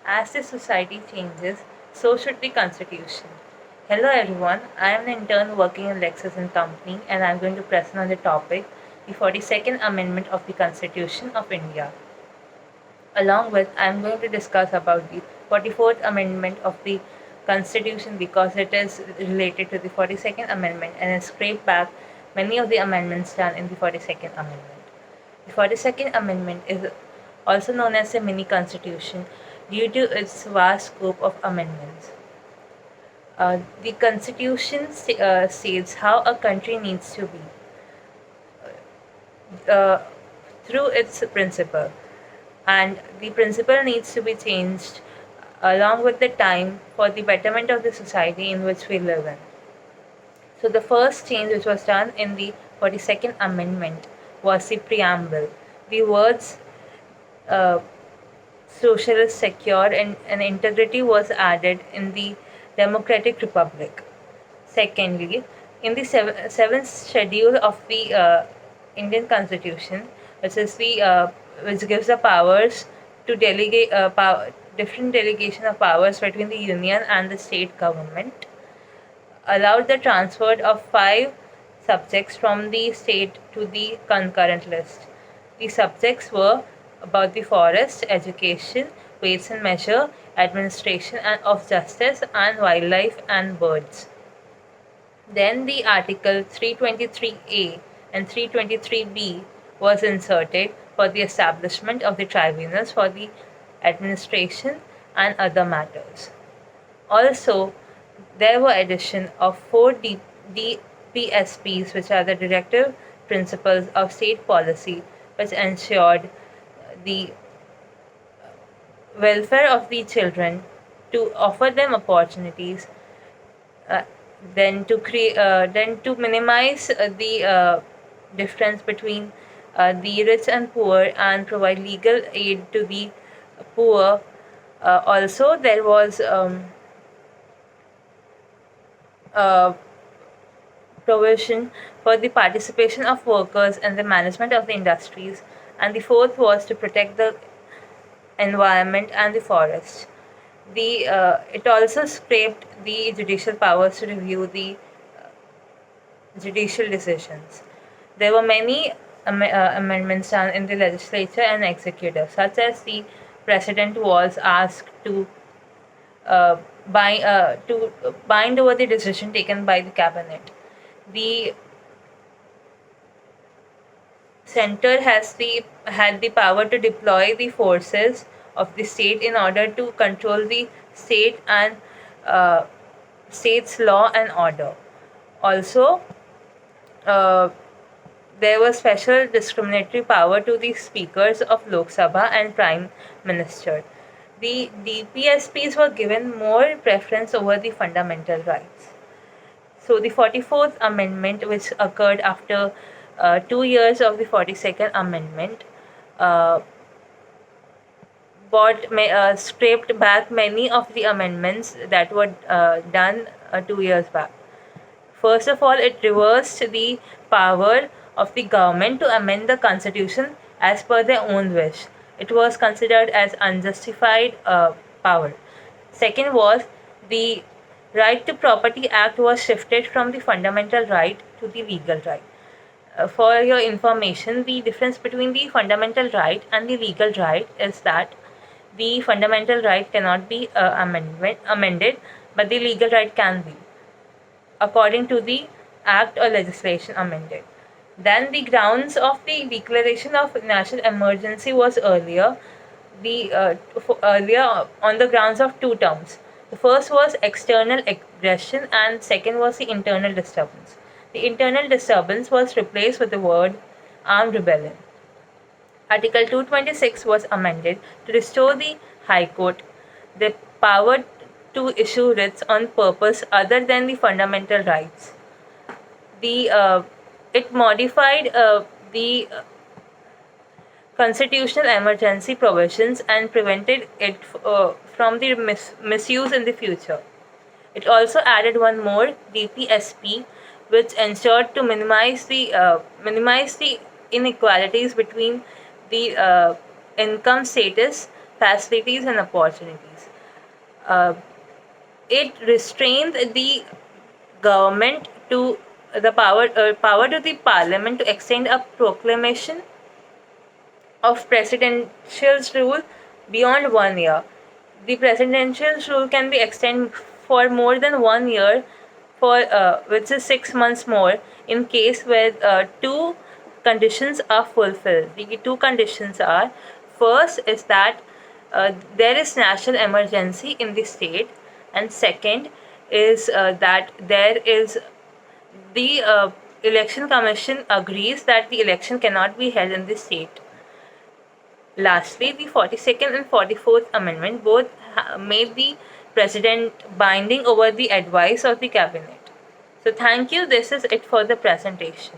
As the society changes, so should the Constitution. Hello everyone, I am an intern working in Lexis and Company and I am going to present on the topic the 42nd Amendment of the Constitution of India. Along with, I am going to discuss about the 44th Amendment of the Constitution because it is related to the 42nd Amendment and has scraped back many of the amendments done in the 42nd Amendment. The 42nd Amendment is also known as a mini constitution due to its vast scope of amendments. The constitution states how a country needs to be uh, through its principle, and the principle needs to be changed along with the time for the betterment of the society in which we live in. So the first change which was done in the 42nd Amendment was the preamble. The words uh, socialist, secure, and integrity was added in the democratic republic. Secondly, in the seventh schedule of the Indian Constitution, which is the which gives the powers to delegate different delegation of powers between the union and the state government, allowed the transfer of 5 subjects from the state to the concurrent list. The subjects were about the forest, education, weights and measure, administration and of justice, and wildlife and birds. Then the Article 323A and 323B was inserted for the establishment of the tribunals for the administration and other matters. Also, there were addition of 4 DPSPs, which are the directive principles of state policy, which ensured the welfare of the children, to offer them opportunities, uh, then to minimize the difference between the rich and poor and provide legal aid to the poor. Also, there was uh, provision for the participation of workers in the management of the industries, and the fourth was to protect the environment and the forest. It also scraped the judicial powers to review the judicial decisions. There were many amendments done in the legislature and executive, such as the president was asked uh, to bind over the decision taken by the cabinet. The center had the power to deploy the forces of the state in order to control the state and uh, state's law and order. Also, uh, there was special discriminatory power to the speakers of Lok Sabha and Prime Minister. The DPSPs were given more preference over the fundamental rights. So the 44th Amendment, which occurred after 2 years of the 42nd Amendment, uh, scraped back many of the amendments that were done 2 years back. First of all, it reversed the power of the government to amend the constitution as per their own wish. It was considered as unjustified power. Second was the Right to Property Act was shifted from the fundamental right to the legal right. For your information, the difference between the fundamental right and the legal right is that the fundamental right cannot be amended, but the legal right can be, according to the act or legislation amended. Then the grounds of the declaration of national emergency was earlier on the grounds of 2 terms. The first was external aggression and second was the internal disturbance. The internal disturbance was replaced with the word armed rebellion. Article 226 was amended to restore the High Court the power to issue writs on purpose other than the fundamental rights. It modified the constitutional emergency provisions and prevented it from the misuse in the future. It also added one more DPSP, which ensured to minimize the inequalities between the income status facilities and opportunities. Uh, it restrained the government to the power to the parliament to extend a proclamation of presidential rule beyond 1 year. The presidential rule can be extended for more than 1 year, for which is 6 months more, in case where two conditions are fulfilled. The two conditions are: first is that there is national emergency in the state, and second is that there is the election commission agrees that the election cannot be held in the state. Lastly, the 42nd and 44th Amendment both made the President binding over the advice of the Cabinet. So, thank you. This is it for the presentation.